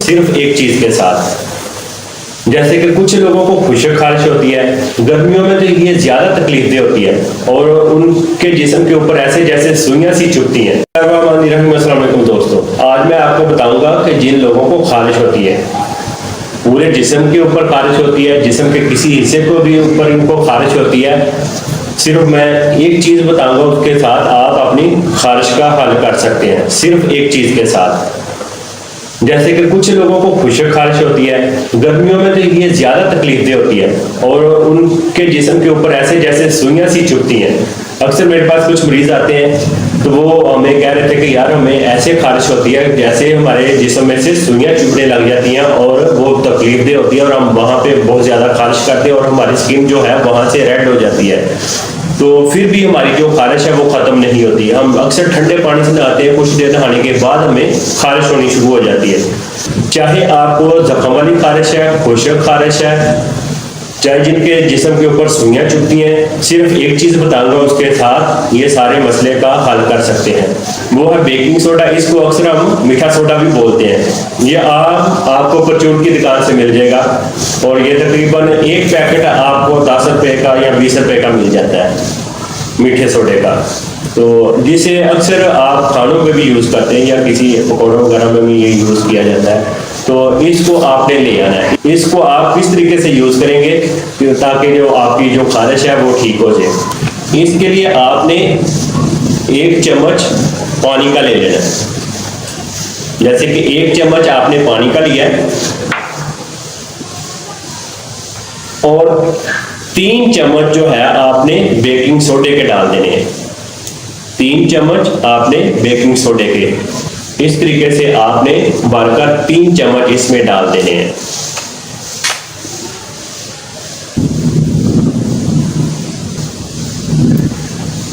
सिर्फ एक चीज के साथ। जैसे कि कुछ लोगों को खुशक खारिश होती है, गर्मियों में तो ये ज्यादा तकलीफदेह होती है और उनके जिस्म के ऊपर ऐसे जैसे सुइयां सी चुभती हैं। अस्सलाम वालेकुम दोस्तों, आज मैं आपको बताऊंगा कि जिन लोगों को खारिश होती है, पूरे जिस्म के ऊपर खारिश होती है, जिस्म के किसी हिस्से को भी ऊपर इनको खारिश होती है, सिर्फ मैं एक चीज बताऊंगा, उसके साथ आप अपनी खारिश का हल कर सकते हैं, सिर्फ एक चीज के साथ। जैसे कि कुछ लोगों को खुशक खारिश होती है, गर्मियों में तो ये ज्यादा तकलीफदेह होती है और उनके जिस्म के ऊपर ऐसे जैसे सुइयां सी चुभती हैं। अक्सर मेरे पास कुछ मरीज आते हैं तो वो हमें कह रहे थे कि यार हमें ऐसे खारिश होती है जैसे हमारे जिस्म में से सुइयां चुभने लग जाती हैं और वो तकलीफदेह होती है और हम वहां पे बहुत ज्यादा खारिश करते हैं और हमारी स्किन जो है वहां से रेड हो जाती है। तो फिर भी हमारी जो खारिश है वो खत्म नहीं होती। हम अक्सर ठंडे पानी से नहाते हैं, कुछ देर नहाने के बाद हमें खारिश होनी शुरू हो जाती है। चाहे आपको जख्म वाली खारिश है, खुशक खारिश है, चाहे जिनके जिस्म के ऊपर सुइयां चुभती हैं, सिर्फ एक चीज बताऊंगा, उसके साथ ये सारे मसले का हल कर सकते हैं। वो है बेकिंग सोडा। इसको अक्सर हम मीठा सोडा भी बोलते हैं। ये आपको परचून की दुकान से मिल जाएगा और ये तकरीबन एक पैकेट आपको 10 रुपए का या 20 रुपए का मिल जाता है मीठे सोडे का। तो जिसे अक्सर आप खानों में भी यूज करते हैं या किसी पकौड़ों वगैरह में भी ये यूज किया जाता है। तो इसको आपने ले आना है। इसको आप किस तरीके से यूज करेंगे ताकि जो आपकी जो खारिश है वो ठीक हो जाए। इसके लिए आपने 1 चम्मच पानी का ले लेना है। जैसे कि 1 चम्मच आपने पानी का लिया है और 3 चम्मच जो है आपने बेकिंग सोडे के डाल देने हैं। 3 चम्मच आपने बेकिंग सोडे के इस तरीके से आपने भरकर 3 चम्मच इसमें डाल देने हैं।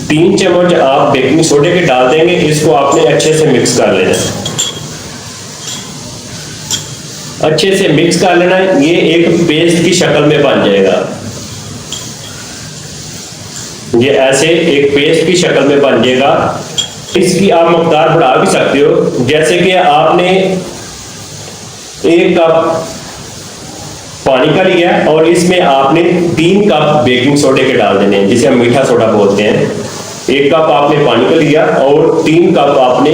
तीन चम्मच आप बेकिंग सोडे के डाल देंगे। इसको आपने अच्छे से मिक्स कर लेना है। अच्छे से मिक्स कर लेना है। ये एक पेस्ट की शक्ल में बन जाएगा। ये ऐसे एक पेस्ट की शक्ल में बन जाएगा। इसकी आप मकदार बढ़ा भी सकते हो। जैसे कि आपने 1 कप पानी का लिया और इसमें आपने 3 कप बेकिंग सोडे के डाल देने हैं, जिसे हम मीठा सोडा बोलते हैं। 1 कप आपने पानी का लिया और 3 कप आपने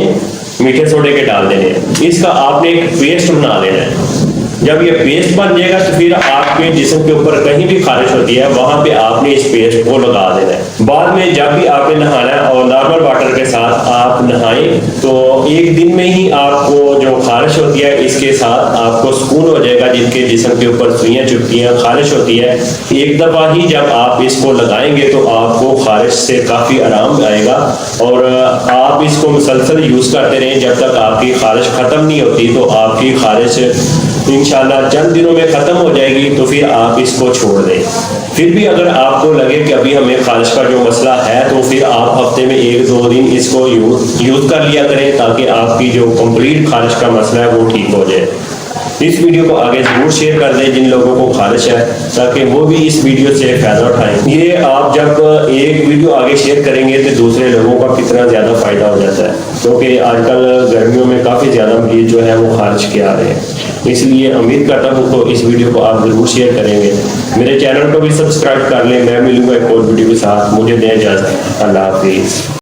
मीठे सोडे के डाल देने हैं। इसका आपने एक पेस्ट बना लेना है। जब ये पेस्ट बन जाएगा तो फिर आपके जिस्म के ऊपर कहीं भी खारिश होती है वहां पे आपने इस पेस्ट को लगा देना है। बाद में जब भी आपने नहाना है और नॉर्मल वाटर के साथ आप नहाएं तो 1 दिन में ही आपको जो खारिश होती है इसके साथ आपको सुकून हो जाएगा। जिनके जिस्म के ऊपर सुइयां चुभती हैं, खारिश होती है, एक दफा ही जब आप इसको लगाएंगे तो आपको खारिश से काफी आराम आएगा और आप इसको मुसलसल यूज करते रहें जब तक आपकी खारिश खत्म नहीं होती। तो आपकी खारिश इंशाल्लाह चंद दिनों में खत्म हो जाएगी। तो फिर आप इसको छोड़ दें। फिर भी अगर आपको लगे कि अभी हमें खारिश का जो मसला है तो फिर आप हफ्ते में 1-2 दिन इसको यूज कर लिया करें ताकि आपकी जो कंप्लीट खारिश का मसला है वो ठीक हो जाए। इस वीडियो को आगे जरूर शेयर कर दें जिन लोगों को खारिश है, ताकि वो भी इस वीडियो से फायदा उठाएं। ये आप जब एक वीडियो आगे शेयर करेंगे तो दूसरे लोगों का कितना ज्यादा फायदा हो जाता है, क्योंकि आजकल गर्मियों में काफी ज्यादा मरीज जो है वो खारिश के आ रहे हैं। इसलिए उम्मीद करता हूँ तो इस वीडियो को आप जरूर शेयर करेंगे। मेरे चैनल को भी सब्सक्राइब कर लें। मैं मिलूंगा एक और वीडियो के साथ। मुझे दें इजाजत। अल्लाह हाफिज।